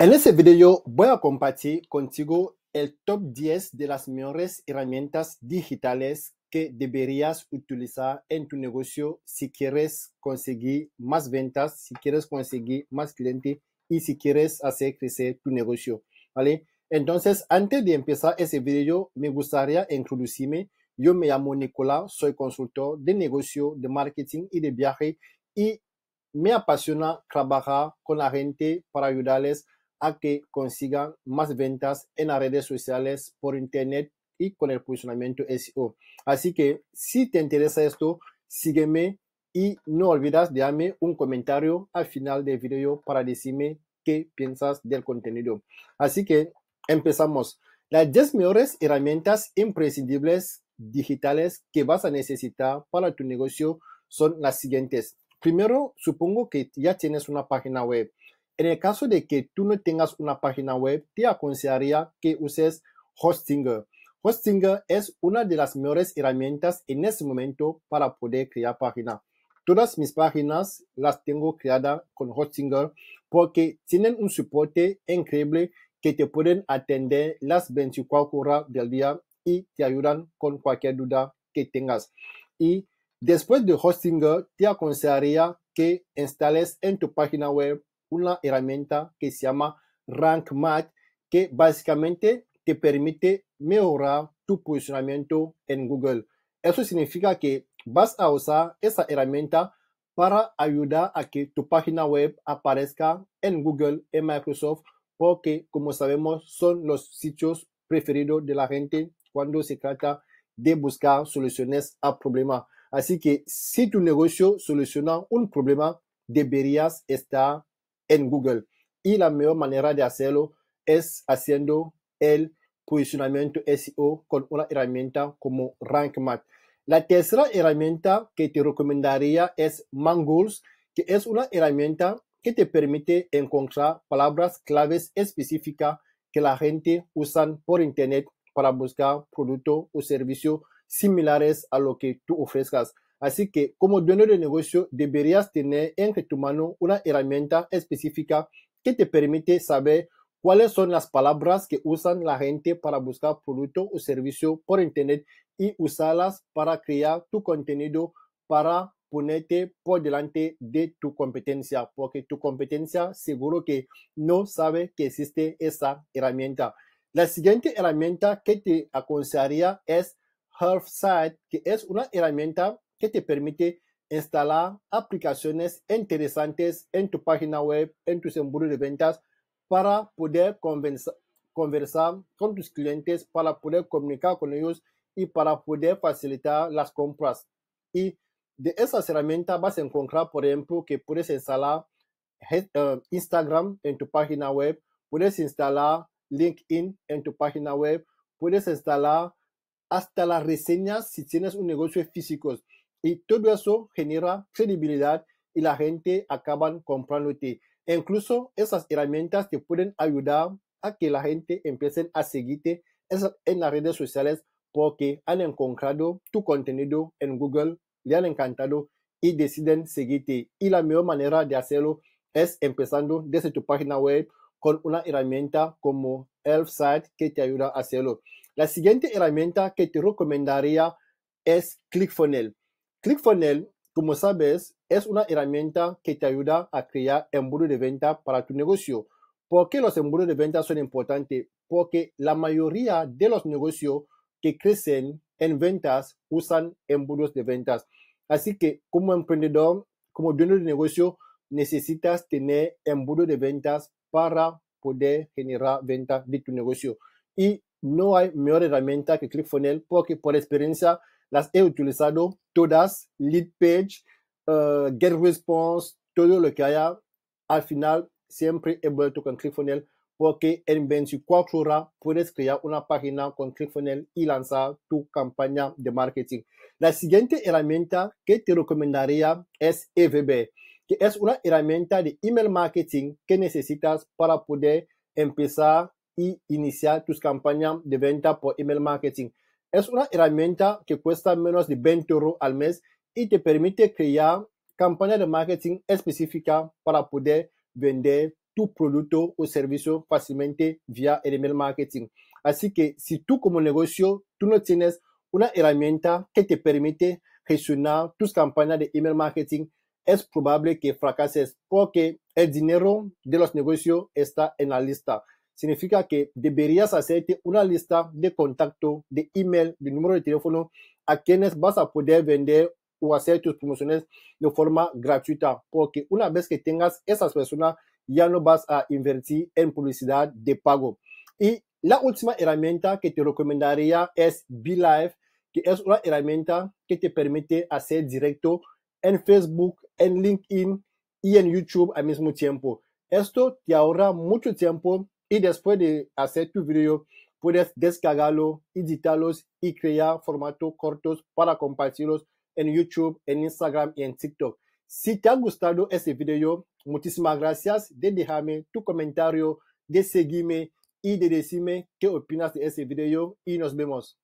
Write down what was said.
En este video voy a compartir contigo el top 10 de las mejores herramientas digitales que deberías utilizar en tu negocio si quieres conseguir más ventas, si quieres conseguir más clientes y si quieres hacer crecer tu negocio, ¿vale? Entonces, antes de empezar ese video, me gustaría introducirme. Yo me llamo Nicolás, soy consultor de negocio, de marketing y de viaje y me apasiona trabajar con la gente para ayudarles a que consigan más ventas en las redes sociales, por internet y con el posicionamiento SEO. Así que si te interesa esto, sígueme y no olvides dejarme un comentario al final del video para decirme qué piensas del contenido. Así que empezamos. Las 10 mejores herramientas imprescindibles digitales que vas a necesitar para tu negocio son las siguientes. Primero, supongo que ya tienes una página web. En el caso de que tú no tengas una página web, te aconsejaría que uses Hostinger. Hostinger es una de las mejores herramientas en este momento para poder crear páginas. Todas mis páginas las tengo creadas con Hostinger porque tienen un soporte increíble que te pueden atender las 24 horas del día y te ayudan con cualquier duda que tengas. Y después de Hostinger, te aconsejaría que instales en tu página web una herramienta que se llama Rank Math, que básicamente te permite mejorar tu posicionamiento en Google. Eso significa que vas a usar esa herramienta para ayudar a que tu página web aparezca en Google, en Microsoft, porque como sabemos son los sitios preferidos de la gente cuando se trata de buscar soluciones a problemas. Así que si tu negocio soluciona un problema, deberías estar en Google. Y la mejor manera de hacerlo es haciendo el posicionamiento SEO con una herramienta como Rank Math. La tercera herramienta que te recomendaría es Mangools, que es una herramienta que te permite encontrar palabras claves específicas que la gente usa por internet para buscar productos o servicios similares a lo que tú ofrezcas. Así que como dueño de negocio deberías tener entre tu mano una herramienta específica que te permite saber cuáles son las palabras que usan la gente para buscar producto o servicio por internet y usarlas para crear tu contenido para ponerte por delante de tu competencia, porque tu competencia seguro que no sabe que existe esa herramienta. La siguiente herramienta que te aconsejaría es Hearthside, que es una herramienta que te permite instalar aplicaciones interesantes en tu página web, en tus embudos de ventas, para poder conversar con tus clientes, para poder comunicar con ellos y para poder facilitar las compras. Y de esas herramientas vas a encontrar, por ejemplo, que puedes instalar Instagram en tu página web, puedes instalar LinkedIn en tu página web, puedes instalar hasta las reseñas si tienes un negocio físico. Y todo eso genera credibilidad y la gente acaban comprándote. E incluso esas herramientas te pueden ayudar a que la gente empiece a seguirte en las redes sociales porque han encontrado tu contenido en Google, le han encantado y deciden seguirte. Y la mejor manera de hacerlo es empezando desde tu página web con una herramienta como Elfsight que te ayuda a hacerlo. La siguiente herramienta que te recomendaría es ClickFunnels. ClickFunnels, como sabes, es una herramienta que te ayuda a crear embudos de venta para tu negocio. ¿Por qué los embudos de venta son importantes? Porque la mayoría de los negocios que crecen en ventas usan embudos de ventas. Así que como emprendedor, como dueño de negocio, necesitas tener embudos de ventas para poder generar ventas de tu negocio. Y no hay mejor herramienta que ClickFunnels porque por experiencia las he utilizado todas, Leadpage, GetResponse, todo lo que haya. Al final siempre he vuelto con ClickFunnels porque en 24 horas puedes crear una página con ClickFunnels y lanzar tu campaña de marketing. La siguiente herramienta que te recomendaría es EVB, que es una herramienta de email marketing que necesitas para poder empezar y iniciar tus campañas de venta por email marketing. Es una herramienta que cuesta menos de 20 euros al mes y te permite crear campañas de marketing específicas para poder vender tu producto o servicio fácilmente vía el email marketing. Así que si tú como negocio, tú no tienes una herramienta que te permite gestionar tus campañas de email marketing, es probable que fracases porque el dinero de los negocios está en la lista. Significa que deberías hacerte una lista de contacto, de email, de número de teléfono a quienes vas a poder vender o hacer tus promociones de forma gratuita, porque una vez que tengas esas personas, ya no vas a invertir en publicidad de pago. Y la última herramienta que te recomendaría es BeLive, que es una herramienta que te permite hacer directo en Facebook, en LinkedIn y en YouTube al mismo tiempo. Esto te ahorra mucho tiempo y después de hacer tu video, puedes descargarlo, editarlos y crear formatos cortos para compartirlos en YouTube, en Instagram y en TikTok. Si te ha gustado este video, muchísimas gracias de dejarme tu comentario, de seguirme y de decirme qué opinas de este video y nos vemos.